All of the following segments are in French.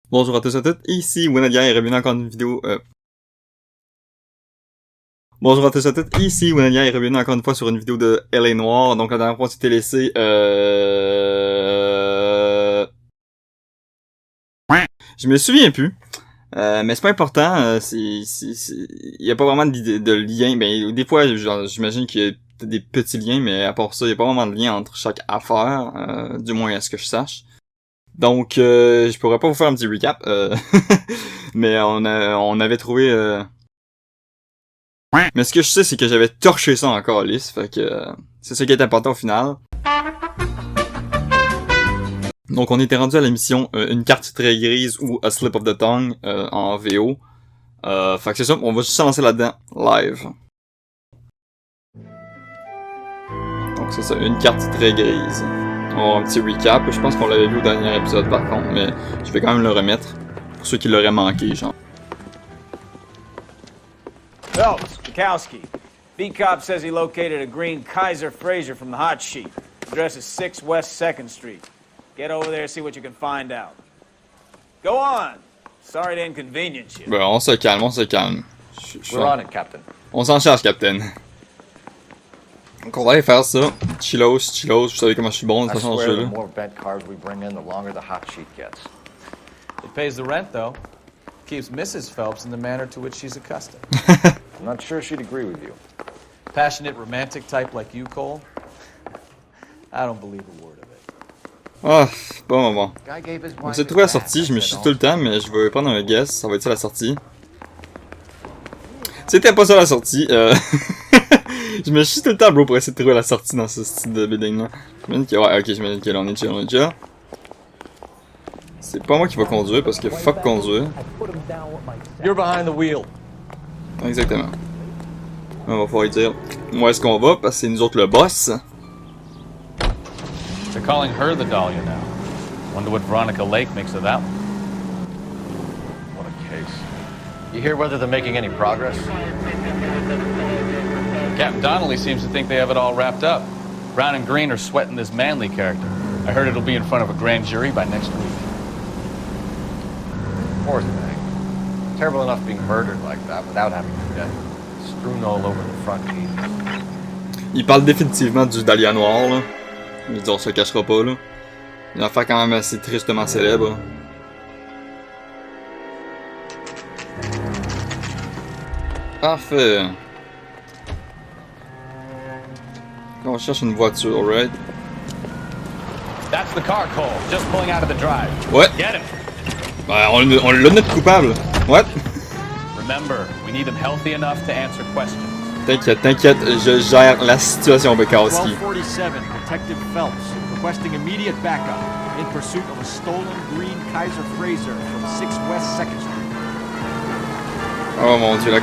Bonjour à tous et à toutes, ici Winnadia et bienvenue encore une vidéo... Bonjour à tous et à toutes, ici Winnadia et bienvenue encore une fois sur une vidéo de Noire. Donc la dernière fois on s'était laissé... Je me souviens plus. Mais c'est pas important, il y a pas vraiment de lien. Ben, des fois, j'imagine qu'il y a peut-être des petits liens, mais à part ça, il y a pas vraiment de lien entre chaque affaire, du moins à ce que je sache. Donc, je pourrais pas vous faire un petit recap, mais on avait trouvé... Mais ce que je sais, c'est que j'avais torché ça encore lisse, fait que c'est ça qui est important au final. Donc, on était rendu à la mission une carte très grise ou a slip of the tongue en VO. Fait que c'est ça, on va juste se lancer là-dedans, live. Donc c'est ça, une carte très grise. On va avoir un petit recap, je pense qu'on l'avait vu au dernier épisode par contre, mais je vais quand même le remettre, pour ceux qui l'auraient manqué, genre. Phelps, Bukowski. B-Cop says he located a green Kaiser Fraser from the hot sheet. Address is 6 West 2nd Street. Get over there and see what you can find out. Go on! Sorry to inconvenience you. Ben, on se calme, on se calme. We're on it, Captain. On s'en charge, Captain. Donc on va aller faire ça. Chillos, vous savez comment je suis bon dans ce jeu là. The more bent cars we bring in, the longer the hot sheet gets. It pays the rent, though. Keeps Mrs. Phelps in the manner to which she's accustomed. I'm not sure she'd agree with you. Passionate, romantic type like you, Cole? I don't believe a word of it. Ah, bon. On s'est trouvé la sortie, je me chie tout le temps, mais je vais prendre un guess, ça va être ça la sortie. C'était pas ça la sortie, je me chie tout le temps, bro, pour essayer de trouver la sortie dans ce style de building là. J'imagine que, ouais, ok, j'imagine que là on est déjà. C'est pas moi qui va conduire, parce que fuck conduire. You're behind the wheel. Exactement. On va pouvoir lui dire où est-ce qu'on va, parce que c'est nous autres le boss. They're calling her the Dahlia now. Wonder what Veronica Lake makes of that one. What a case. You hear whether they're making any progress? Captain Donnelly seems to think they have it all wrapped up. Brown and Green are sweating this Manley character. I heard it'll be in front of a grand jury by next week. Poor thing. Terrible enough being murdered like that without having her dead. Strewn all over the front page. Il parle définitivement du Dahlia noir, là. Je veux dire, on se le cachera pas, là. Une affaire quand même assez tristement célèbre. Parfait. On cherche une voiture, right? That's the car, Cole. Just pulling out of the drive. Ouais. Get him. Ben, on l'a notre coupable. What? Remember, we need him healthy enough to answer questions. T'inquiète, je gère la situation, Bukowski. 1247, Detective Phelps, requesting immediate backup in pursuit of a stolen green Kaiser Fraser from 6 West 2nd Street. Oh mon dieu,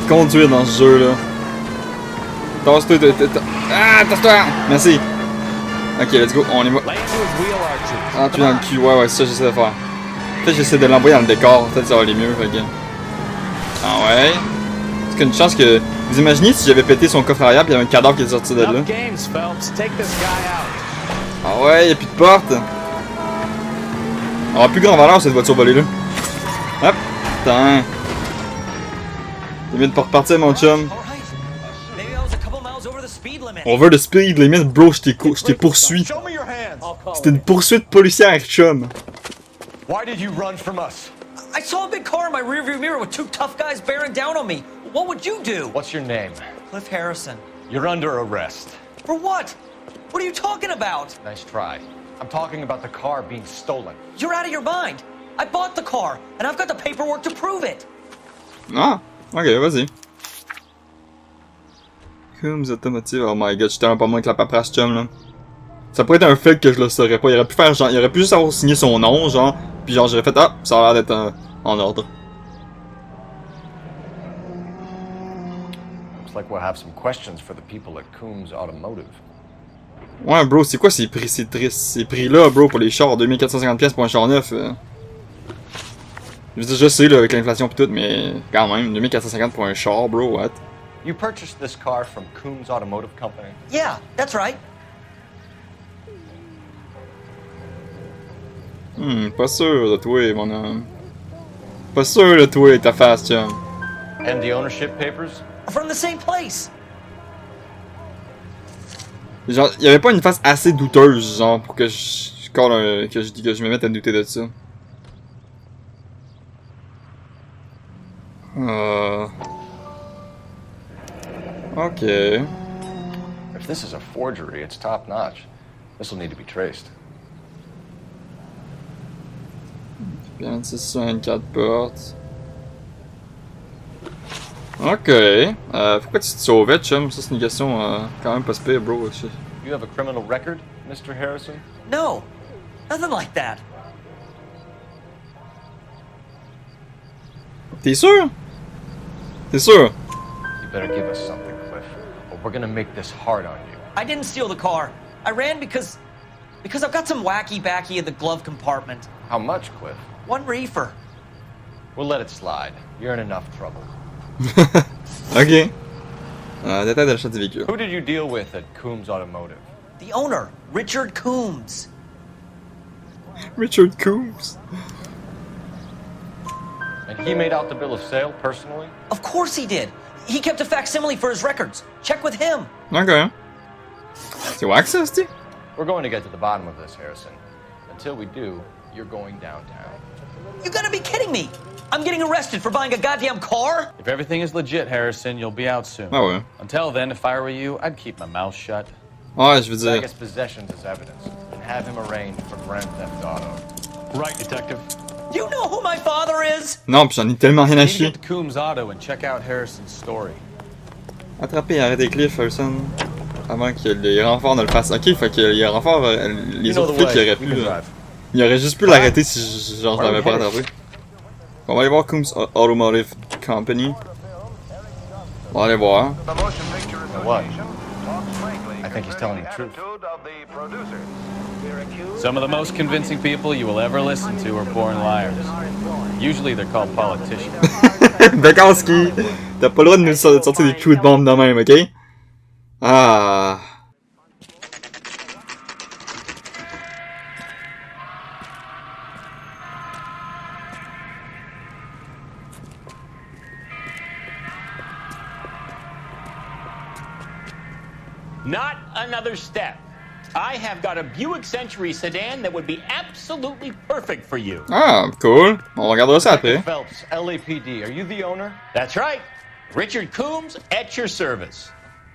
conduire dans ce jeu là. Tasse-toi, ah, tasse-toi! Merci. Ok, let's go, on y va. Ah, tu es dans le cul, ouais, c'est ça que j'essaie de faire. Peut-être j'essaie de l'envoyer dans le décor, peut-être ça va aller mieux, fait que... Ah ouais. C'est qu'une chance que... Vous imaginez si j'avais pété son coffre arrière pis il y avait un cadavre qui est sorti de là. Ah ouais, y'a plus de porte. Elle aura plus grande valeur cette voiture volée là. Hop, putain. Limite pour repartir mon chum. Over the speed limit, bro, je t'ai poursuivi. C'était une poursuite policière, chum. Why did you run from us? I saw a big car in my rearview mirror with 2 tough guys bearing down on me. What would you do? What's your name? Cliff Harrison. You're under arrest. For what? What are you talking about? Nice try. I'm talking about the car being stolen. You're out of your mind. I bought the car, and I've got the paperwork to prove it. Ah, ok, vas-y. Coombs Automotive, oh my god, j'étais un peu moins que la paperasse chum là. Ça pourrait être un fait que je le saurais pas. Il aurait pu faire genre, il aurait pu juste avoir signé son nom, genre, puis genre j'aurais fait ah, ça a l'air d'être en ordre. Looks like we'll have some questions for the people at Coombs Automotive. Ouais, bro, c'est quoi ces prix là, bro, pour les chars, 2450$ pour un char neuf? Je sais, là, avec l'inflation pis tout, mais quand même, 2450$ pour un char, bro, what? You purchased this car from Coombs Automotive Company? Yeah, that's right. Pas sûr de toi, mon homme. Pas sûr de toi et ta face, chum. And the ownership papers? From the same place. Genre, y'avait pas une face assez douteuse, genre, pour que je me mette à douter de ça. Ok. If this is a forgery, it's top-notch. This will need to be traced. Bien, c'est ça, une carte porte. Ok. Pourquoi tu te sauvais, chum? Ça, c'est une question quand même pas spé, bro. You have a criminal record, Mr. Harrison? No, nothing like that. T'es sûr? T'es sûr? You better give us something, Cliff, or we're gonna make this hard on you. I didn't steal the car. I ran because I've got some wacky backy in the glove compartment. How much, Cliff? 1 reefer. We'll let it slide. You're in enough trouble. Ok. Détail de l'achat du véhicule. Who did you deal with at Coombs Automotive? The owner, Richard Coombs. Richard Coombs. And he made out the bill of sale personally? Of course he did. He kept a facsimile for his records. Check with him. Ok. C'est wax, ça, c'ti? We're going to get to the bottom of this, Harrison. Until we do, you're going downtown. You gotta be kidding me. I'm getting arrested for buying a goddamn car? If everything is legit, Harrison, you'll be out soon. Ah ouais. Until then, if I were you, I'd keep my mouth shut. Ouais, je veux dire. Tag his possessions as evidence, and have him arraigned for grand theft auto. Right, detective. You know who my father is? Non, pis j'en ai tellement rien à Need to chier. get to Coombs Auto and check out Harrison's story. Attraper et arrêter Cliff, Harrison. Avant que les renforts ne le fassent. Ok, fait que les renforts, les autres flics, ils auraient pu. Ils auraient juste pu l'arrêter si genre je l'avais pas attrapé. On va aller voir Coombs Automotive Company. On va aller voir. What? I think he's telling the truth. Some of the most convincing people you will ever listen to are born liars. Usually they're called politicians. Bekowski, t'as pas le droit de nous sortir des coups de bombe de même, ok? Ah. Not another step. I have got a Buick Century sedan that would be absolutely perfect for you. Ah, cool. On regardera ça après. Phelps, LAPD, are you the owner? That's right. Richard Coombs at your service.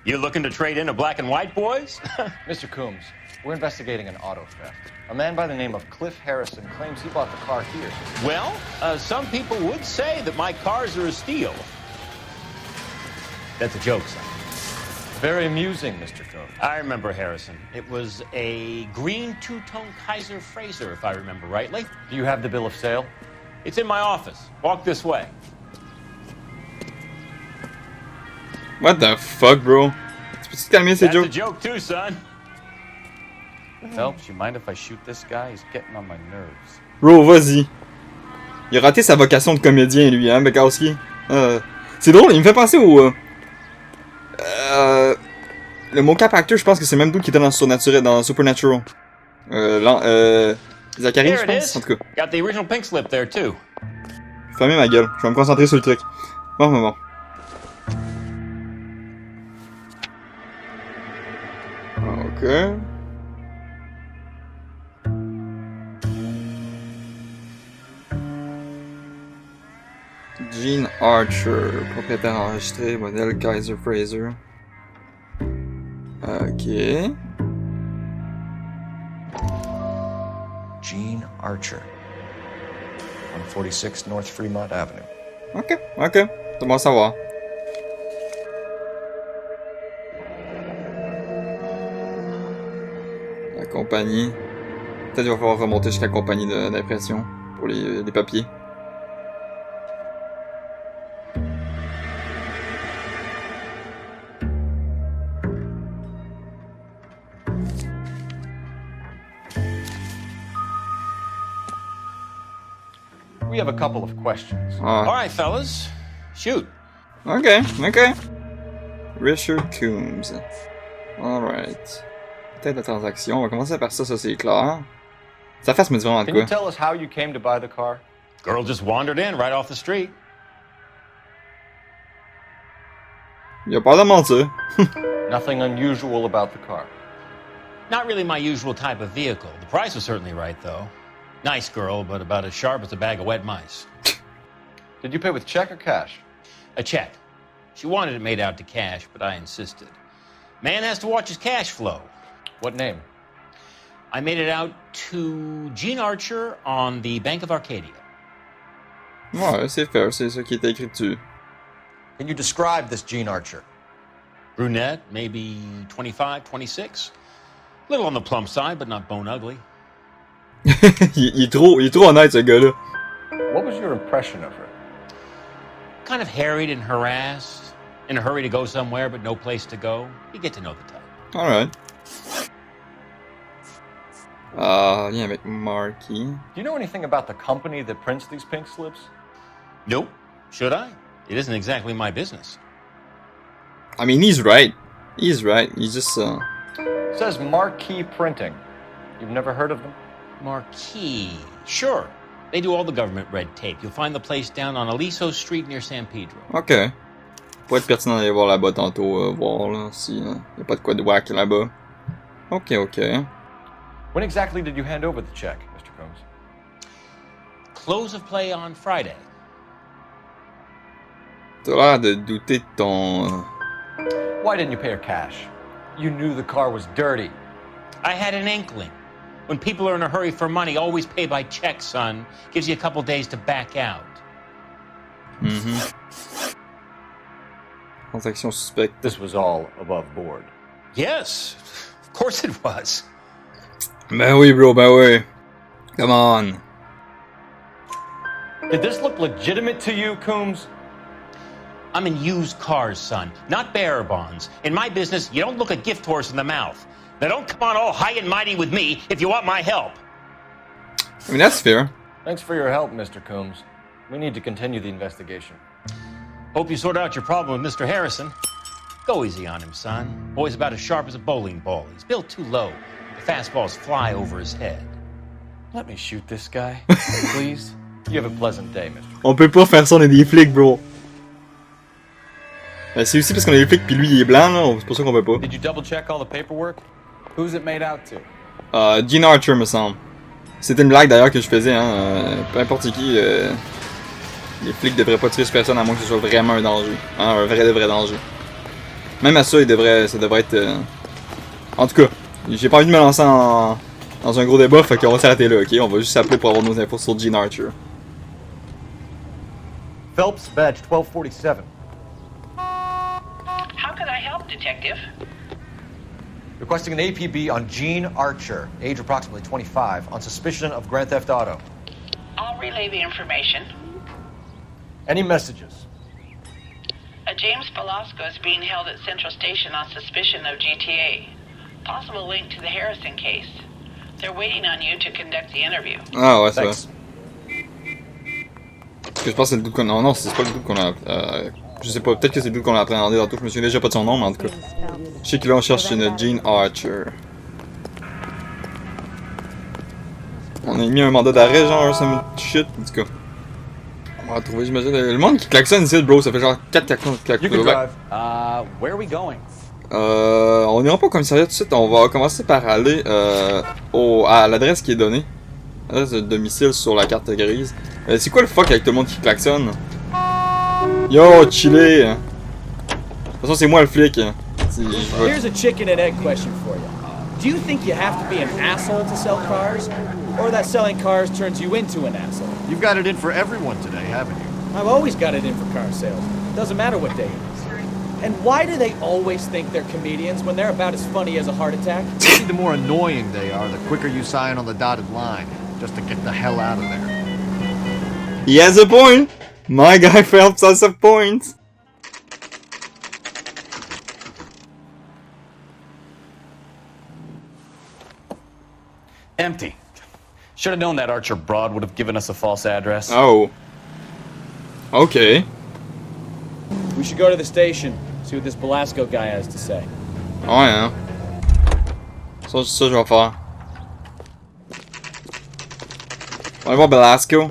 You looking to trade in a black and white, boys? Mr. Coombs, we're investigating an auto theft. A man by the name of Cliff Harrison claims he bought the car here. Well, some people would say that my cars are a steal. That's a joke, son. Very amusing, Mr. Coombs. I remember Harrison. It was a green two-tone Kaiser Frazer, if I remember rightly. Do you have the bill of sale? It's in my office. Walk this way. What the fuck, bro? Tu peux-tu te calmer ces That's a jokes? joke too, son. Phelps, you mind if I shoot this guy? He's getting on my nerves. Bro, vas-y. Il a raté sa vocation de comédien, lui, hein, Bekowski. C'est drôle, il me fait penser au... le mocap actor, je pense que c'est le même dude qui était dans Supernatural. Zachary, Here je it pense, is. en tout cas. Got the original pink slip there too. Fermez ma gueule, je vais me concentrer sur le truc. Bon. Ok. Gene Archer, propriétaire enregistré, modèle Kaiser Frazer. Ok. Gene Archer, 146 North Fremont Avenue. Ok. C'est bon à savoir. La compagnie. Peut-être qu'il va falloir remonter jusqu'à la compagnie d'impression pour les papiers. We have a couple of questions. All Ah. right, fellas. Shoot. Ok. Richard Coombs. Alright. Tête de transaction. On va commencer par ça c'est clair. Sa face me dit vraiment de Can you quoi. tell us how you came to buy the car? Girl just wandered in right off the street. Il a pas de mentir. Nothing unusual about the car. Not really my usual type of vehicle. The price was certainly right, though. Nice girl, but about as sharp as a bag of wet mice. Did you pay with check or cash? A check. She wanted it made out to cash, but I insisted. Man has to watch his cash flow. What name? I made it out to Gene Archer on the Bank of Arcadia. Ouais, c'est fair, c'est ça qui était écrit dessus. Can you describe this Gene Archer? Brunette, maybe 25, 26. Little on the plump side, but not bone ugly. il est trop honnête, ce gars-là. What was your impression of her? Kind of harried and harassed. In a hurry to go somewhere, but no place to go. You get to know the type. Alright. Lien avec Marky. Do you know anything about the company that prints these pink slips? Nope. Should I? It isn't exactly my business. I mean, he's right. He's right. He's just, It says Marquee Printing. You've never heard of them? Marquis. Sure. They do all the government red tape. You'll find the place down on Aliso Street near San Pedro. Ok. Pour être pertinent d'aller voir là-bas tantôt, voir là, si y a pas de quoi de whack là-bas. Ok. When exactly did you hand over the check, Mr. Combs? Close of play on Friday. T'as l'air de douter de ton... Why didn't you pay her cash? You knew the car was dirty. I had an inkling. When people are in a hurry for money, always pay by check, son. Gives you a couple days to back out. Transaction suspecte. This was all above board. Yes, of course it was. Ben oui, bro, ben oui. Come on. Did this look legitimate to you, Combs? I'm in used cars, son, not bearer bonds. In my business, you don't look a gift horse in the mouth. Now don't come on all high and mighty with me if you want my help. I mean, that's fair. Thanks for your help, Mr. Combs. We need to continue the investigation. Hope you sort out your problem with Mr. Harrison. Go easy on him, son. Boy's about as sharp as a bowling ball. He's built too low. The fastballs fly over his head. Let me shoot this guy, please. You have a pleasant day, Mr. On peut pas faire ça, on est des flics, bro. Ben, c'est aussi parce qu'on est des flics pis lui il est blanc, là, c'est pour ça qu'on peut pas. Did you double check all the paperwork? Who's it made out to? Gene Archer, me semble. C'était une blague d'ailleurs que je faisais, hein. Peu importe qui, les flics devraient pas tuer cette personne à moins que ce soit vraiment un danger. Hein, un vrai danger. Même à ça, ça devrait être... En tout cas, j'ai pas envie de me lancer dans un gros débat, fait qu'on va s'arrêter là, ok? On va juste s'appeler pour avoir nos infos sur Gene Archer. Phelps, badge 1247. How can I help, Detective? Requesting an APB on Gene Archer, age approximately 25, on suspicion of Grand Theft Auto. I'll relay the information. Any messages? A James Velasco is being held at Central Station on suspicion of GTA. Possible link to the Harrison case. They're waiting on you to conduct the interview. Ah ouais, c'est vrai. Thanks. Parce que je pense que c'est le doute qu'on a... Non, c'est pas le doute qu'on a... Je sais pas, peut-être que c'est le doute qu'on a appréhendé tantôt, je me souviens déjà pas de son nom, mais en tout cas. Je sais que là on cherche une Gene Archer. On a mis un mandat d'arrêt, genre, some shit, en tout cas. On va trouver, j'imagine. Le monde qui klaxonne ici, bro, ça fait genre 4 klaxons. You can drive. Where are we going? On ira pas au commissariat tout de suite, on va commencer par aller à l'adresse qui est donnée. L'adresse de domicile sur la carte grise. C'est quoi le fuck avec tout le monde qui klaxonne? Yo, chillé! De toute façon, c'est moi le flic. Here's a chicken and egg question for you. Do you think you have to be an asshole to sell cars? Or that selling cars turns you into an asshole? You've got it in for everyone today, haven't you? I've always got it in for car sales. Doesn't matter what day it is. And why do they always think they're comedians when they're about as funny as a heart attack? See, the more annoying they are, the quicker you sign on the dotted line, just to get the hell out of there. He has a point! My guy Phelps has a point! Empty. Should have known that Archer broad would have given us a false address. Oh. Okay. We should go to the station, see what this Velasco guy has to say. Ouais, hein. Ça je vais faire. On va voir Belasco.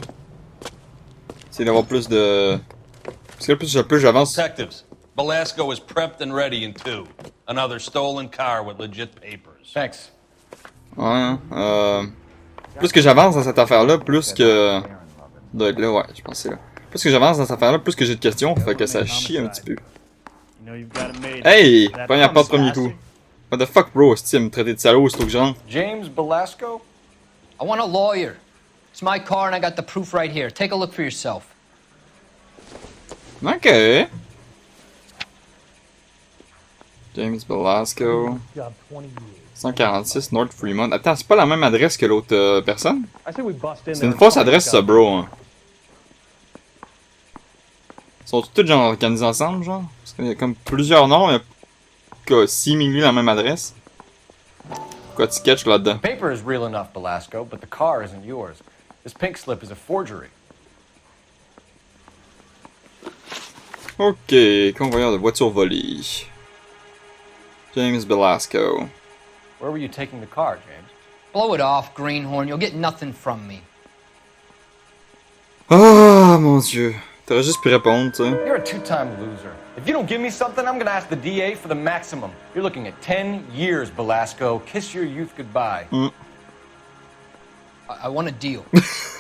Essayer d'avoir plus de... Parce que plus j'avance... Detectives, Belasco is prepped and ready in 2. Another stolen car with legit papers. Thanks. Ouais, plus que j'avance dans cette affaire-là, plus que... Doit être là, ouais, je pense que c'est là. Plus que j'avance dans cette affaire-là, plus que j'ai de questions, fait que ça chie un petit peu. Hey! Première porte, premier coup. What the fuck, bro? Est-ce que tu me traiter de salaud, c'est tout que je rentre? James Belasco? I want a lawyer. It's my car and I got the proof right here. Take a look for yourself. Ok. James Belasco. 146 North Fremont. Attends, c'est pas la même adresse que l'autre personne? C'est une fausse adresse, ça, bro. Hein. Ils sont tous genre organisés ensemble, genre? Parce qu'il y a comme plusieurs noms, mais que 6 000 la même adresse. Pourquoi tu sketches là-dedans? The paper is real enough, Belasco, but the car isn't yours. This pink slip is a forgery. Ok, convoyeur de voitures volées. James Belasco. Where were you taking the car, James? Blow it off, greenhorn. You'll get nothing from me. Ah, mon dieu. T'aurais juste pu répondre, tu sais. You're a two-time loser. If you don't give me something, I'm gonna ask the DA for the maximum. You're looking at 10 years, Belasco. Kiss your youth goodbye. I want a deal.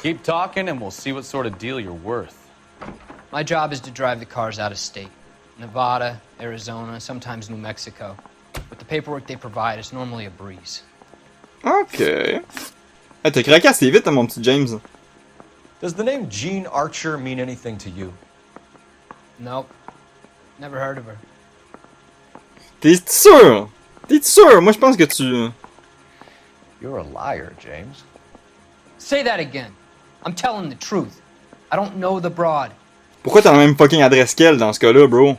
Keep talking and we'll see what sort of deal you're worth. My job is to drive the cars out of state. Nevada, Arizona, sometimes New Mexico. With the paperwork they provide, it's normally a breeze. Ok. Hey, t'as craqué assez vite, mon petit James. Does the name Jean Archer mean anything to you? Nope. Never heard of her. T'es sûr? T'es sûr? Moi, je pense que tu... You're a liar, James. Say that again. I'm telling the truth. I don't know the broad. Pourquoi t'as la même fucking adresse qu'elle dans ce cas-là, bro?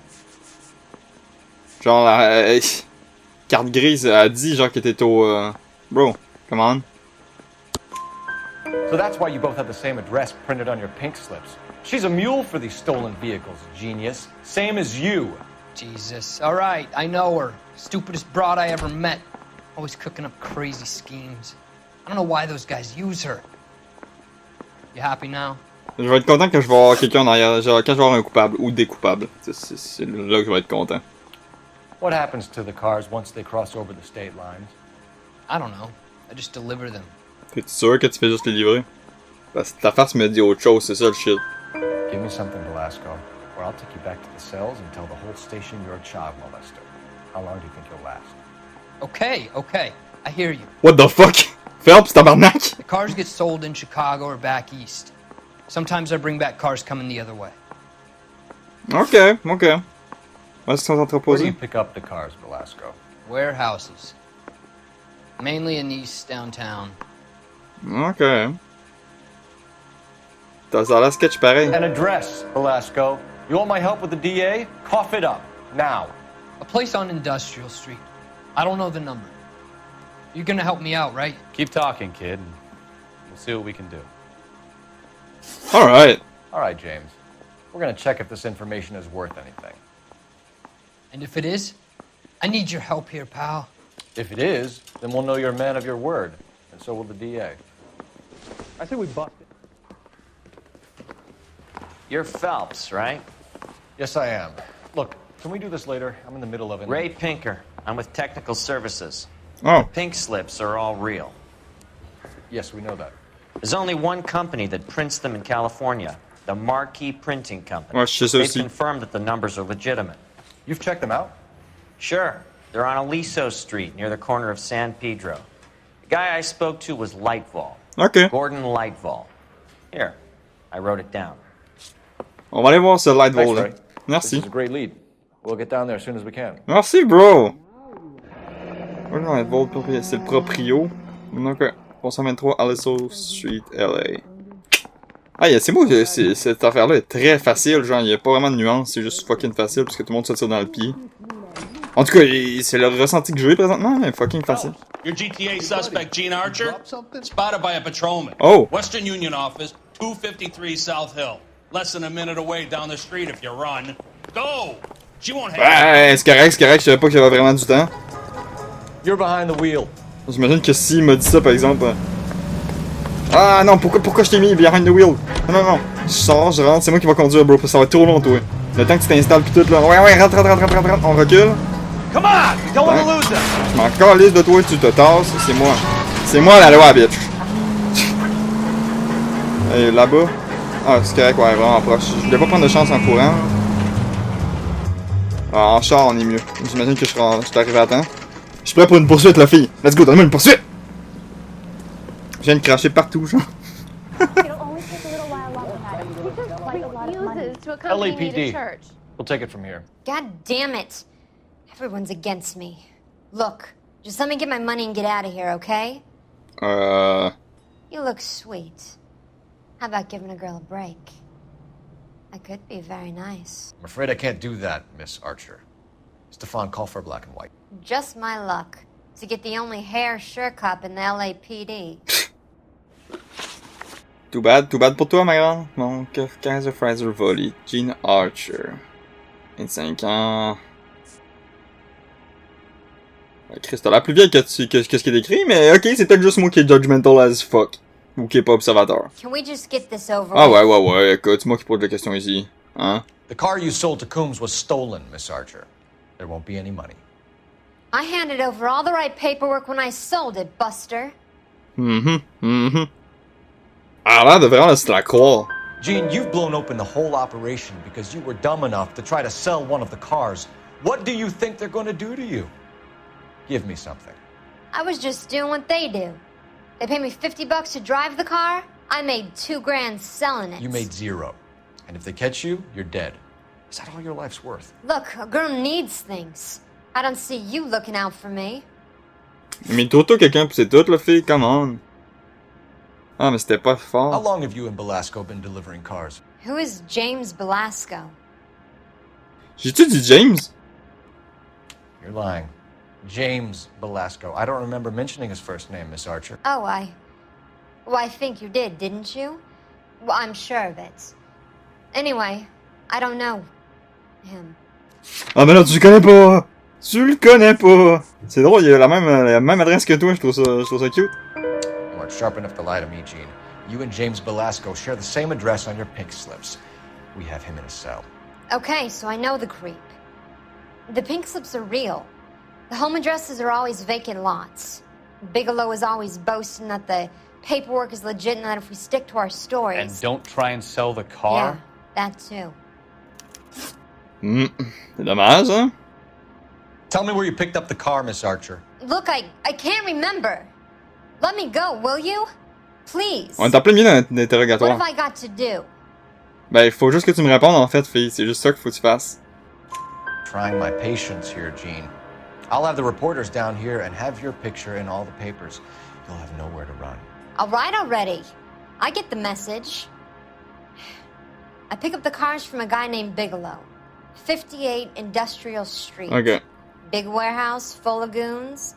Genre, la carte grise a dit genre que t'étais au... Bro, come on. So that's why you both have the same address printed on your pink slips. She's a mule for these stolen vehicles, genius. Same as you. Jesus. All right, I know her. Stupidest broad I ever met. Always cooking up crazy schemes. I don't know why those guys use her. You happy now? Je vais être content quand je vais avoir quelqu'un derrière. Genre, quand je vais avoir un coupable ou des coupables. C'est là que je vais être content. What happens to the cars once they cross over the state lines? I don't know. I just deliver them. T'es sûr que tu fais juste les livrer? Parce que ta face me dit autre chose, c'est ça le shit. Give me something, Belasco, or I'll take you back to the cells and tell the whole station you're a child molester. How long do you think you'll last? Okay. I hear you. What the fuck? Phelps, tabarnak! The cars get sold in Chicago or back east. Sometimes I bring back cars coming the other way. Ok. Où est-ce qu'ils sont Where do you entreposés? pick up the cars, Belasco? Warehouses. Mainly in East downtown. Ok. T'as ça a l'air sketch pareil. An address, Belasco. You want my help with the DA? Cough it up, now. A place on Industrial Street. I don't know the number. You're gonna help me out, right? Keep talking, kid, and we'll see what we can do. Alright. All right, James. We're gonna check if this information is worth anything. And if it is, I need your help here, pal. If it is, then we'll know you're a man of your word, and so will the DA. I say we bust it. You're Phelps, right? Yes, I am. Look, can we do this later? I'm in the middle of it. Ray Pinker. I'm with Technical Services. Oh. Pink slips are all real. Yes, we know that. There's only one company that prints them in California, the Marquee Printing Company. Ouais, je sais ça They've aussi. confirmed that the numbers are legitimate. You've checked them out? Sure. They're on Aliso Street, near the corner of San Pedro. The guy I spoke to was Lightval. Ok. Gordon Lightval. Here, I wrote it down. On va aller voir ce light Thanks, vol là. Ray. This Merci. is a great lead. We'll get down there as soon as we can. Merci, bro! Gordon light vol, c'est le proprio. Ok. 323 Aliso Street, LA. Ah, c'est beau, cette affaire-là est très facile, genre, il n'y a pas vraiment de nuance, c'est juste fucking facile parce que tout le monde se tire dans le pied. En tout cas, c'est le ressenti que j'ai présentement, mais fucking facile. Your GTA suspect, Gene Archer, spotted by a patrolman. Oh! Western Union office, 253 South Hill. Less than a minute away down the street if you run. Go! She won't have Ouais, c'est correct, je savais pas qu'il y avait vraiment du temps. You're behind the wheel. J'imagine que s'il m'a dit ça, par exemple... Ah non, pourquoi je t'ai mis behind the wheel? Non, non, non. Je sors, je rentre, c'est moi qui va conduire, bro. Ça va être trop long, toi. Le temps que tu t'installes pis tout, là. Ouais, ouais, rentre. On recule. Come on! We don't want to lose them! Je m'en calisse de toi, tu te tasses. C'est moi. C'est moi la loi, bitch. Et là-bas. Ah, c'est correct, ouais, vraiment proche. Je voulais pas prendre de chance en courant. Ah, en char, on est mieux. J'imagine que je suis arrivé à temps. Je suis prêt pour une poursuite, la fille. Let's go, donne-moi une poursuite! Je viens de cracher partout, genre. LAPD. We'll take it from here. God damn it. Everyone's against me. Look, just let me get my money and get out of here, okay? You look sweet. How about giving a girl a break? I could be very nice. I'm afraid I can't do that, Miss Archer. Stefan, call for black and white. Just my luck to get the only hair sure cop in the LAPD. Too bad pour toi, ma grande. Mon Kaiser Fraser Volley, Jean Archer. 25 ans. Chris, t'as l'air plus vieille que ce qui est écrit, mais ok, c'est peut-être juste moi qui est judgmental as fuck. Ou qui est pas observateur. Can we just get this over Ah ouais, écoute, c'est moi qui pose la question ici. Hein? The car you sold to Coombs was stolen, Miss Archer. There won't be any money. I handed over all the right paperwork when I sold it, Buster. Ah, là, de vraiment, c'est la croire. Gene, you've blown open the whole operation because you were dumb enough to try to sell one of the cars. What do you think they're going to do to you? Give me something. I was just doing what they do. They paid me $50 to drive the car. I made $2 grand selling it. You made $0. And if they catch you, you're dead. Is that all your life's worth? Look, a girl needs things. I don't see you looking out for me. Mais toi, quelqu'un, pis c'est tout, la fille, come on. Ah, mais c'était pas fort. How long have you and Belasco been delivering cars? Who is James Belasco? J'ai-tu dit James? You're lying. James Belasco. I don't remember mentioning his first name, Miss Archer. Oh, I think you did, didn't you? Well, I'm sure of it. Anyway, I don't know him. Ah, mais non, tu le connais pas! Tu le connais pas! C'est drôle, il a la même adresse que toi, je trouve ça cute. You aren't sharp enough to lie to me, Gene. You and James Belasco share the same address on your pink slips. We have him in a cell. Okay, so I know the creep. The pink slips are real. The home addresses are always vacant lots. Bigelow is always boasting that the paperwork is legit and that if we stick to our stories... And don't try and sell the car? Yeah, that too. C'est dommage, hein? Tell me where you picked up the car, Miss Archer. Look, I can't remember. Let me go, will you? Please. On est en plein milieu What d'interrogatoire. have I got to do? Ben, il faut juste que tu me répondes, en fait, fille. C'est juste ça qu'il faut que tu fasses. Trying my patience here, Gene. I'll have the reporters down here and have your picture in all the papers. You'll have nowhere to run. All right already. I get the message. I pick up the cars from a guy named Bigelow. 58 Industrial Street. Okay. Big warehouse full of goons.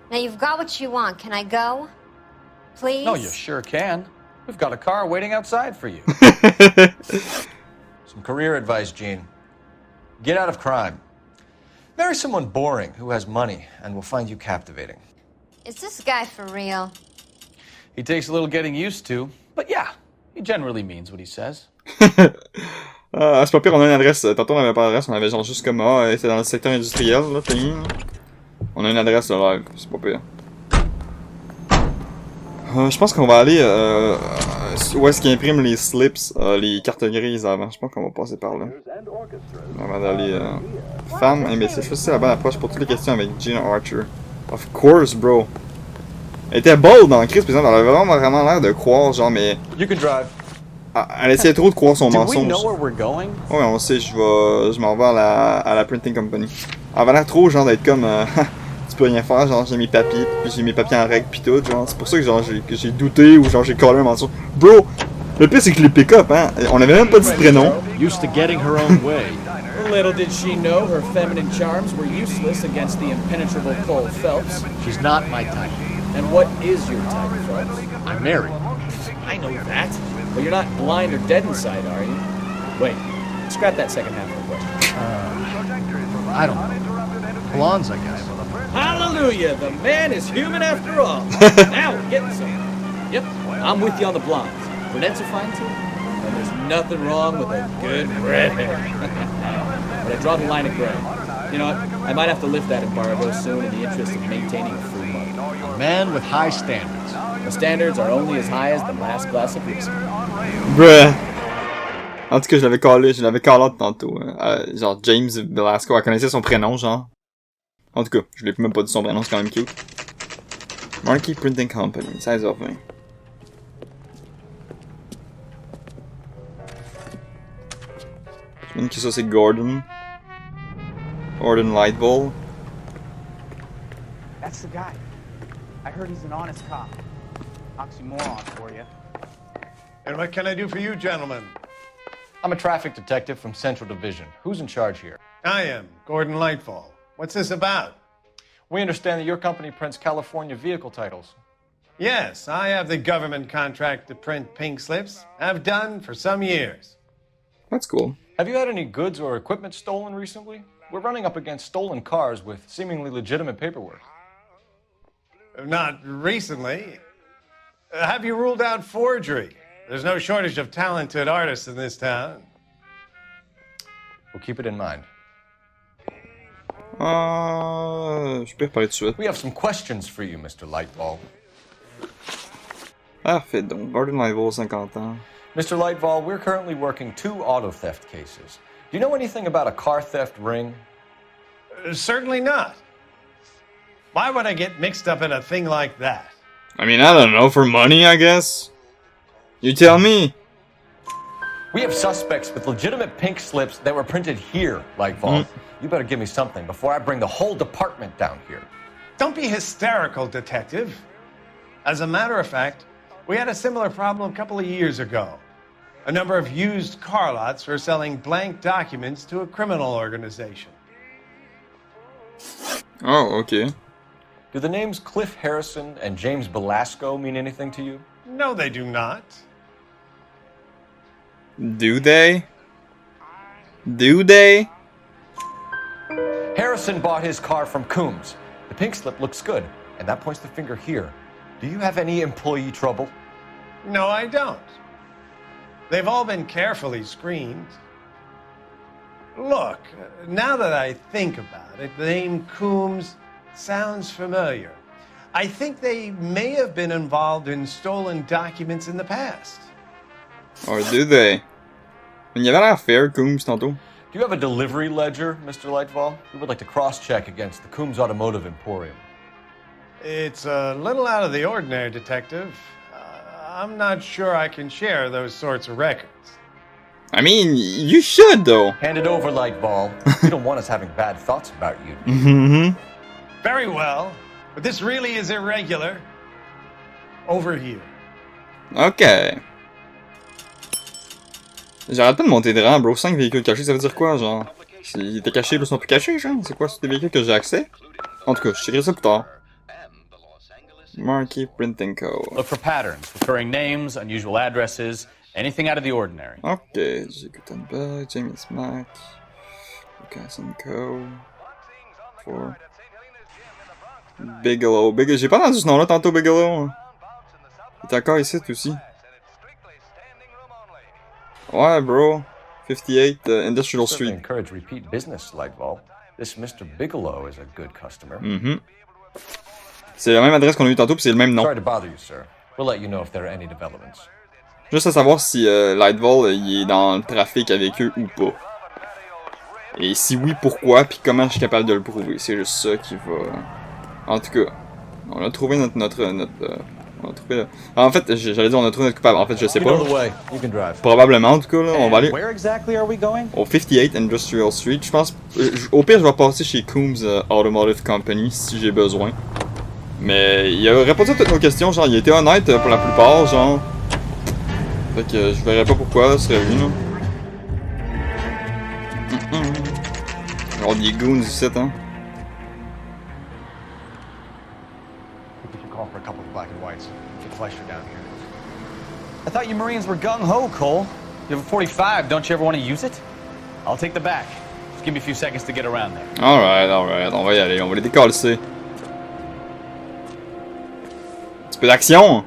Now you've got what you want. Can I go? Please? No, you sure can. We've got a car waiting outside for you. Some career advice, Gene. Get out of crime. Marry someone boring who has money and will find you captivating. Is this guy for real? He takes a little getting used to, but yeah, he generally means what he says. Ah, c'est pas pire, on a une adresse. Tantôt, on avait pas d'adresse, on avait genre juste comme ah, c'est dans le secteur industriel, là, pays. On a une adresse de live, c'est pas pire. Je pense qu'on va aller où est-ce qu'ils impriment les slips, les cartes grises avant. Je pense qu'on va passer par là. Avant d'aller femme imbécile. Je pense que c'est la bonne approche pour toutes les questions avec Jean Archer. Of course, bro. Elle était bold dans Chris, par exemple. Elle avait vraiment l'air de croire, genre, mais. You can drive. Elle essayait trop de croire son mensonge. Do we know where we're going? Ouais, on sait, je m'en vais à la printing company. Elle avait l'air trop, genre, d'être comme. Tu peux rien faire, genre, j'ai mes papiers, puis j'ai mes papiers en règle, pis tout, genre. C'est pour ça que, genre, j'ai douté ou, genre, j'ai collé un mensonge. Bro! Le pire, c'est que les pick-up, hein. On avait même pas dit de prénom. Used to getting her own way. Little did she know her feminine charms were useless against the impenetrable Cole Phelps. She's not my type. And what is your type, Phelps? I'm married. I know that. But you're not blind or dead inside, are you? Wait, scrap that second half of the question. I don't know. Blondes, I guess. Hallelujah! The man is human after all. Now we're getting somewhere. Yep. I'm with you on the blondes. Brunettes are fine too. And there's nothing wrong with a good red hair. But I draw the line at gray. You know what? I might have to lift that embargo soon in the interest of maintaining a free market. A man with high standards. The standards are only as high as the last glass of whiskey. Bruh. En tout cas, je l'avais call out tantôt. Genre, James Belasco, elle connaissait son prénom, genre. En tout cas, je l'ai même pas dit son prénom, c'est quand même cute. Marquee Printing Company, 16h20. Je me dis que ça, c'est Gordon. Gordon Lightball. That's the guy. I heard he's an honest cop. Oxymoron for you. And what can I do for you, gentlemen? I'm a traffic detective from Central Division. Who's in charge here? I am, Gordon Lightfall. What's this about? We understand that your company prints California vehicle titles. Yes, I have the government contract to print pink slips. I've done for some years. That's cool. Have you had any goods or equipment stolen recently? We're running up against stolen cars with seemingly legitimate paperwork. Not recently. Have you ruled out forgery? There's no shortage of talented artists in this town. We'll keep it in mind. Je peux reparler tout de suite. We have some questions for you, Mr. Lightball. Parfait, donc Gordon Lightball, 50 ans. Mr. Lightball, we're currently working 2 auto theft cases. Do you know anything about a car theft ring? Certainly not. Why would I get mixed up in a thing like that? I mean, I don't know, for money, I guess? You tell me. We have suspects with legitimate pink slips that were printed here, Lightball. You better give me something before I bring the whole department down here. Don't be hysterical, detective. As a matter of fact, we had a similar problem a couple of years ago. A number of used car lots were selling blank documents to a criminal organization. Oh, okay. Do the names Cliff Harrison and James Belasco mean anything to you? No, they do not. Do they? Do they? Harrison bought his car from Coombs. The pink slip looks good, and that points the finger here. Do you have any employee trouble? No, I don't. They've all been carefully screened. Look, now that I think about it, the name Coombs sounds familiar. I think they may have been involved in stolen documents in the past. Or do they? Il y avait l'air fair, Coombs, tantôt. Do you have a delivery ledger, Mr. Lightfall? We would like to cross-check against the Coombs Automotive Emporium. It's a little out of the ordinary, Detective. I'm not sure I can share those sorts of records. I mean, you should, though. Hand it over, Lightball. You don't want us having bad thoughts about you. Very well, but this really is irregular. Over here. Ok. J'arrête pas de monter de rang, bro. 5 véhicules cachés, ça veut dire quoi, genre? Ils étaient cachés, là, ils sont plus cachés, genre? C'est quoi, c'est des véhicules que j'ai accès? En tout cas, je checkerai ça plus tard. Marquee Printing Co. Look for patterns, recurring names, unusual addresses, anything out of the ordinary. Ok, j'ai Gutenberg, James Mac, Lucas & Co. For Bigelow. J'ai pas entendu ce nom-là tantôt, Bigelow. Il est encore ici, aussi. Ouais, bro. 58 Industrial Street. Encourage repeat business, Lightball. This Mr. Bigelow is a good customer. C'est la même adresse qu'on a eu tantôt, puis c'est le même nom. Sorry to bother you, sir. We'll let you know if there are any developments. Juste à savoir si Lightball il est dans le trafic avec eux ou pas. Et si oui, pourquoi, puis comment je suis capable de le prouver. C'est juste ça qui va... En tout cas, on a trouvé notre on a trouvé... En fait, j'allais dire on a trouvé notre coupable. En fait, je sais pas. Probablement, en tout cas, là, on va aller au 58 Industrial Street. Je pense... Au pire, je vais passer chez Coombs Automotive Company si j'ai besoin. Mais il a répondu à toutes nos questions, genre il était honnête pour la plupart, genre. Fait que je verrais pas pourquoi ce serait lui, là. Alors des goons ici, hein. I thought you Marines were gung-ho, Cole. You have a 45, don't you ever want to use it? I'll take the back. Just give me a few seconds to get around there. Alright, on va y aller, on va les décalcer. Un peu d'action!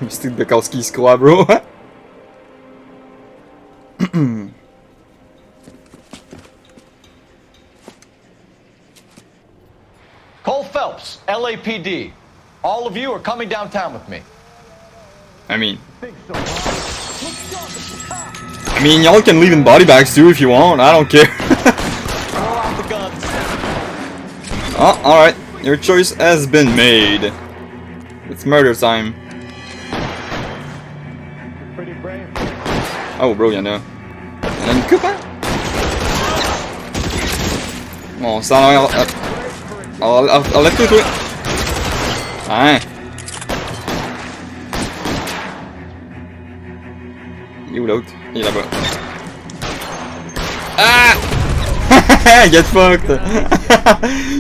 Mystique de Bukowski se croit, bro. Cole Phelps, LAPD. All of you are coming downtown with me. I mean, y'all can leave in body bags too if you want. I don't care. Oh, alright. Your choice has been made. It's murder time. Oh, bro, y'en a une coupe, hein? Bon, ça a l'air... Enlève-toi, toi! Hein? Il est où l'autre? Il est là-bas. Ah! Get fucked!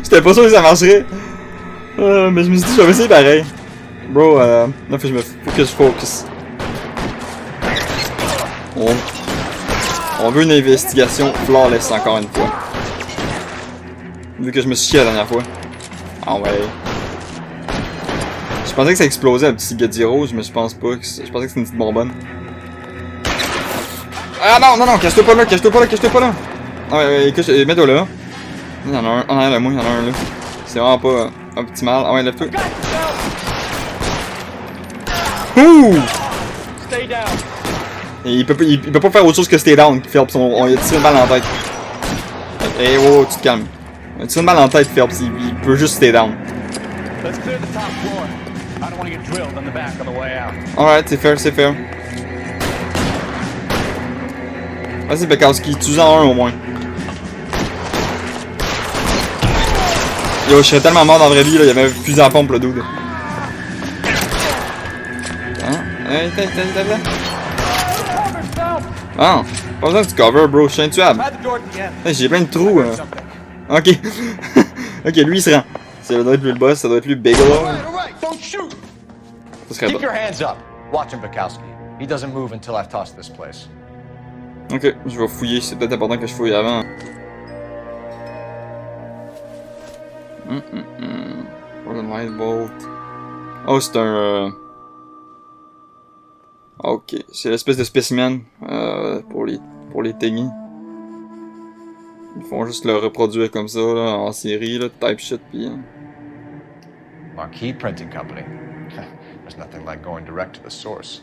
J'étais pas sûr que ça marcherait. Mais je me suis dit, je vais essayer pareil. Bro, là, faut que je focus. On veut une investigation flawless encore une fois. Vu que je me suis chié la dernière fois. Ah ouais. Je pensais que ça explosait un petit gadget rouge, mais je pense pas. Je pensais que c'était une petite bonbonne. Ah non, non, non, cache-toi pas là, cache-toi pas là, cache-toi pas là. Ah ouais, mets-toi là. Il y en a un en arrière de moi, il y en a un là. C'est vraiment pas optimal. Ah ouais, lève-toi. Ouh! Stay down. Et il peut pas faire autre chose que stay down, Phelps. On a tiré une balle en tête. Eh oh, tu te calmes. On a tiré une balle en tête, Phelps. Il peut juste stay down. Alright, c'est fair, c'est fair. Vas-y, Bukowski, tue-en un au moins. Yo, je serais tellement mort dans la vraie vie, là. Il y avait un fusil à pompe, le dude. Hein? Hey, t'as. Ah, pas besoin de cover, bro, je suis intuable. Hey, j'ai plein de trous. Ok. Ok, lui il se rend. Ça doit être lui le boss, ça doit être lui Bigelow. Ça serait Keep your hands up. Watch him, Bukowski. He doesn't move until I've tossed this place. Ok, je vais fouiller, c'est peut-être important que je fouille avant. Light bolt. Oh, c'est un... Ok, c'est l'espèce de spécimen pour les thingies. Ils font juste le reproduire comme ça, là, en série, là, type shit, pis... Marquee Printing Company. There's nothing like going direct to the source.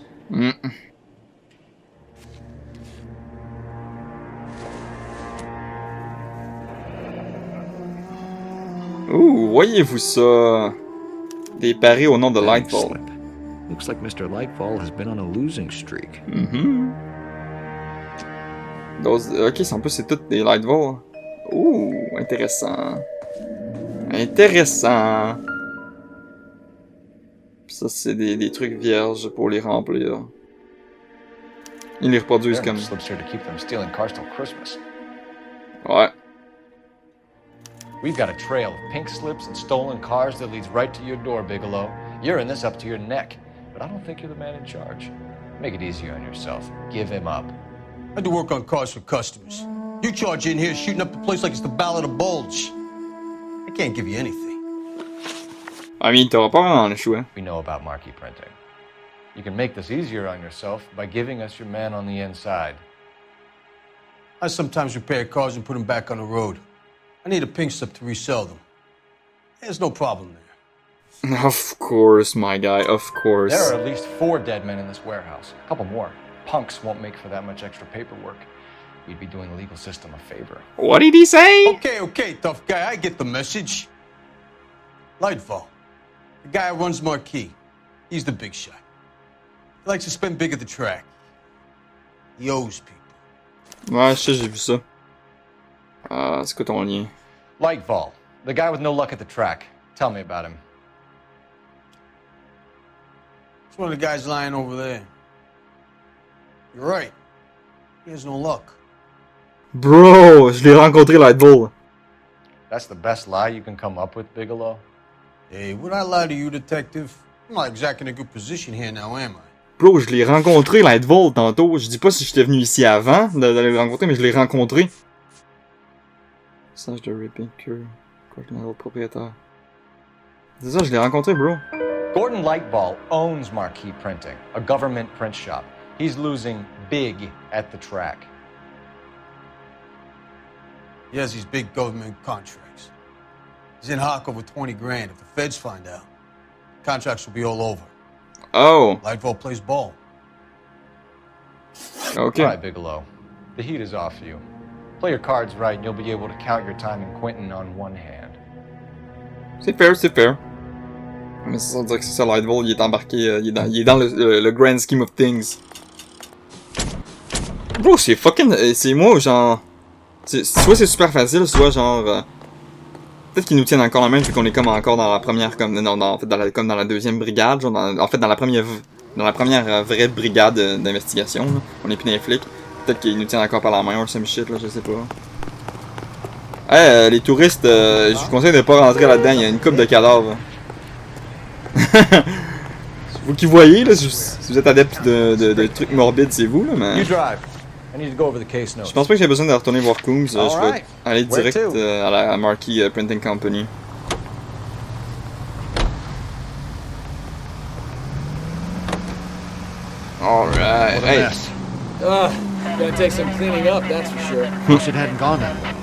Ouh, voyez-vous ça? Des paris au nom de Lightfall. Looks like Mr. Lightfall has been on a losing streak. Ok, en plus c'est toutes des Lightfall. Ouh, intéressant. Intéressant. Pis ça c'est des trucs vierges pour les remplir. Ils les reproduisent comme... Ouais. We've got a trail of pink slips and stolen cars that leads right to your door, Bigelow. You're in this up to your neck, but I don't think you're the man in charge. Make it easier on yourself. Give him up. I do work on cars for customers. You charge in here shooting up the place like it's the Ballad of Bulge. I can't give you anything. I mean, t'auras pas vraiment le choix. We know about marquee printing. You can make this easier on yourself by giving us your man on the inside. I sometimes repair cars and put them back on the road. I need a pink slip to resell them. There's no problem there. Of course, my guy, of course. There are at least 4 dead men in this warehouse. A couple more. Punks won't make for that much extra paperwork. We'd be doing the legal system a favor. What did he say? Okay, tough guy. I get the message. Lightfall. The guy who runs Marquee. He's the big shot. He likes to spend big at the track. He owes people. Ouais, je sais, j'ai vu ça. C'est quoi ton lien? Lightfall. The guy with no luck at the track. Tell me about him. It's one of the guys lying over there. You're right. He has no luck. Bro, je l'ai rencontré Lightfall. That's the best lie you can come up with, Bigelow? Hey, would I lie to you, detective? I'm not exactly in a good position here now, am I? Bro, je l'ai rencontré Lightfall tantôt. Je dis pas si j'étais venu ici avant d'aller le rencontrer, mais je l'ai rencontré. Message de Ripping Cure. Quoi que le propriétaire. C'est ça, je l'ai rencontré, bro. Gordon Lightball owns Marquee Printing, a government print shop. He's losing big at the track. He has these big government contracts. He's in hock over 20 grand. If the feds find out, contracts will be all over. Oh. Lightball plays ball. Okay. All right, Bigelow. The heat is off you. Play your cards right and you'll be able to count your time in Quentin on one hand. C'est fair, c'est fair. Mais ça veut dire que c'est ça, Lightball, il est embarqué, il est dans le grand scheme of things. Bro, c'est fucking... C'est moi, genre... Soit c'est super facile, soit genre... peut-être qu'ils nous tiennent encore la main, vu qu'on est comme encore dans la première... Comme, non, en fait, comme dans la deuxième brigade, genre en fait, dans la première vraie brigade d'investigation, on est plus dans les flics. Peut-être qu'ils nous tiennent encore par la main ou some shit, là, je sais pas. Hey, les touristes, je vous conseille de pas rentrer là-dedans, il y a une coupe de cadavres. Vous qui voyez, là, si vous êtes adepte de trucs morbides, c'est vous, là, mais... Je pense pas que j'ai besoin de retourner voir Coombs, je vais aller direct à la Marquee Printing Company. Alright, hey! Gonna take some cleaning up, that's for sure. Wish it hadn't gone that way.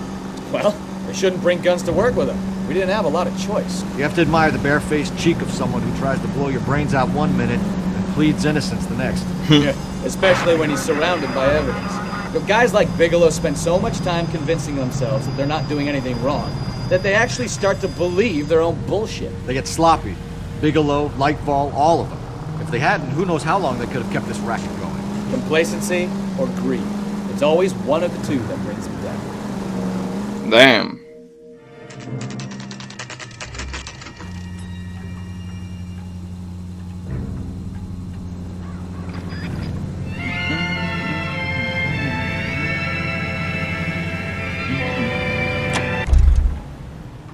Well, they shouldn't bring guns to work with them. We didn't have a lot of choice. You have to admire the barefaced cheek of someone who tries to blow your brains out one minute and pleads innocence the next. Yeah, especially when he's surrounded by evidence. You know, guys like Bigelow spend so much time convincing themselves that they're not doing anything wrong that they actually start to believe their own bullshit. They get sloppy. Bigelow, Lightball, all of them. If they hadn't, who knows how long they could have kept this racket going. Complacency or greed. It's always one of the two that brings them down. Damn.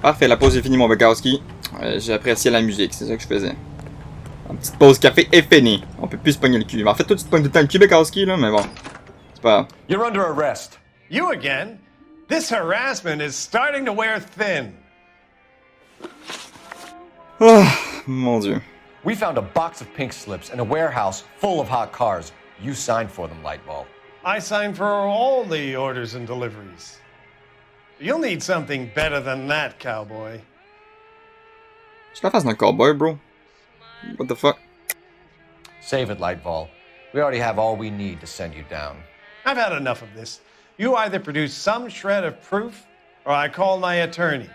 Parfait, la pause est finie, mon Bukowski. J'ai apprécié la musique, c'est ça que je faisais. Une petite pause café est finie. On peut plus se pogner le cul. En fait, toi, tu te pognes tout le temps le cul, Bukowski, là, mais bon. C'est pas grave. You're under arrest. You again? This harassment is starting to wear thin. Oh, mon Dieu. We found a box of pink slips in a warehouse full of hot cars. You signed for them, Lightball. I signed for all the orders and deliveries. You'll need something better than that, cowboy. Je la face d'un cowboy, bro. What the fuck? Save it, Lightball. We already have all we need to send you down. I've had enough of this. You either produce some shred of proof, or I call my attorney.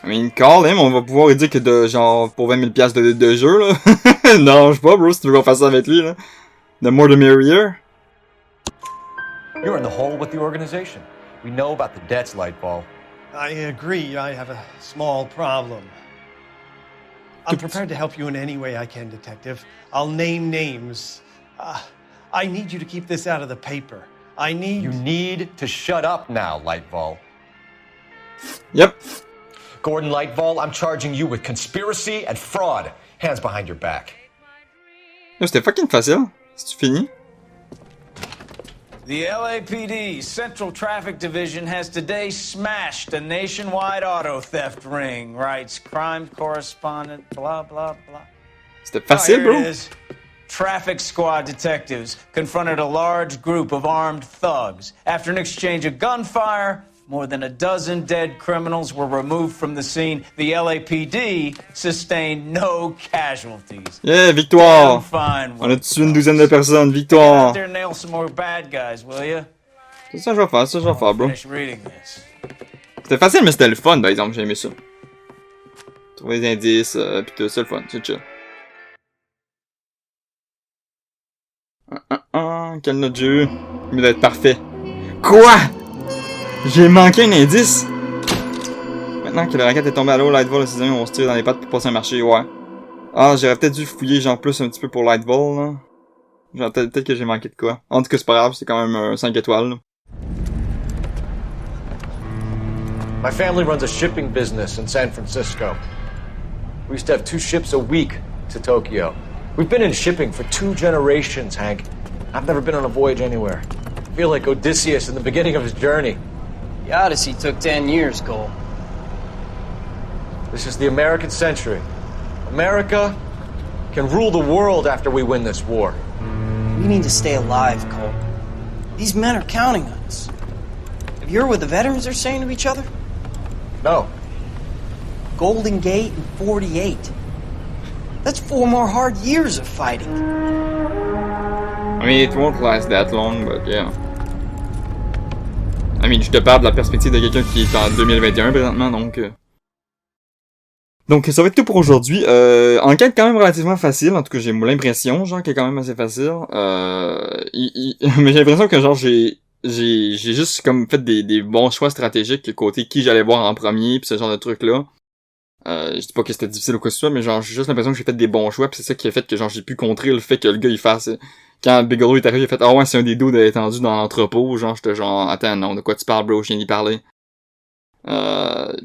I mean, call him, on va pouvoir lui dire que de genre pour 20 000 $ de jeu, là. Non, je sais pas, bro, si tu veux qu'on fasse ça avec lui, là. The more the merrier. You're in the hole with the organization. We know about the debts, Lightball. I agree, I have a small problem. I'm prepared to help you in any way I can, Detective. I'll name names. I need you to keep this out of the paper. You need to shut up now, Lightball. Yep. Gordon Lightball, I'm charging you with conspiracy and fraud. Hands behind your back. C'était fucking facile. C'est-tu fini? The LAPD Central Traffic Division has today smashed a nationwide auto theft ring, writes crime correspondent, blah, blah, blah. C'était facile, Here bro. it is. Traffic squad detectives confronted a large group of armed thugs. After an exchange of gunfire, more than a dozen dead criminals were removed from the scene. The LAPD sustained no casualties. Yeah, victoire! Fine. On a tué une douzaine de personnes, victoire! Get out there and nail some more bad guys, will you? C'est ça que je vais faire, bro. Finish reading this. C'était facile, mais c'était le fun, par exemple, j'ai aimé ça. Trouver des indices, pis tout, c'est le fun, c'est chill. Quelle note j'ai eu? Il doit être parfait. Quoi? J'ai manqué un indice? Maintenant que le raquette est tombé à l'eau, Lightball et ses amis vont se tirer dans les pattes pour passer un marché, ouais. Ah, j'aurais peut-être dû fouiller genre plus un petit peu pour Lightball, là. Genre peut-être que j'ai manqué de quoi. En tout cas, c'est pas grave, c'est quand même 5 étoiles, là. My family runs a shipping business in San Francisco. We used to have 2 ships a week to Tokyo. We've been in shipping for 2 generations, Hank. I've never been on a voyage anywhere. I feel like Odysseus in the beginning of his journey. The Odyssey took 10 years, Cole. This is the American century. America can rule the world after we win this war. We need to stay alive, Cole. These men are counting on us. Have you heard what the veterans are saying to each other? No. Golden Gate and 48. That's 4 more hard years of fighting. I mean, it won't last that long, but yeah. I mean, je te parle de la perspective de quelqu'un qui est en 2021 présentement, donc... Donc ça va être tout pour aujourd'hui. Enquête quand même relativement facile, en tout cas j'ai l'impression, genre, qu'elle est quand même assez facile. Mais j'ai l'impression que genre j'ai juste comme fait des bons choix stratégiques côté qui j'allais voir en premier pis ce genre de trucs là. Je dis pas que c'était difficile ou quoi que ce soit, mais genre j'ai juste l'impression que j'ai fait des bons choix pis c'est ça qui a fait que genre j'ai pu contrer le fait que le gars il fasse quand Bigelow est arrivé, il a fait ah ouais c'est un des dos étendu dans l'entrepôt, genre j'étais genre attends non de quoi tu parles bro, je viens d'y parler.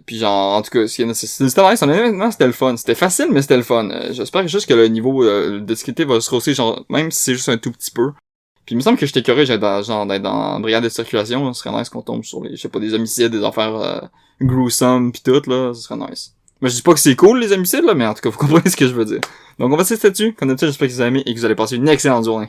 Puis genre en tout cas c'était nice, honnêtement c'était le fun, c'était facile mais c'était le fun. J'espère juste que le niveau de difficulté va se rosser, genre même si c'est juste un tout petit peu. Puis il me semble que j'étais curieux d'être dans brigade de circulation, ce serait nice qu'on tombe sur les, je sais pas, des homicides, des affaires gruesome pis tout là, ce serait nice. Mais je dis pas que c'est cool les homicides là, mais en tout cas vous comprenez ce que je veux dire. Donc on va se laisser là-dessus, comme d'habitude j'espère que vous avez aimé et que vous allez passer une excellente journée.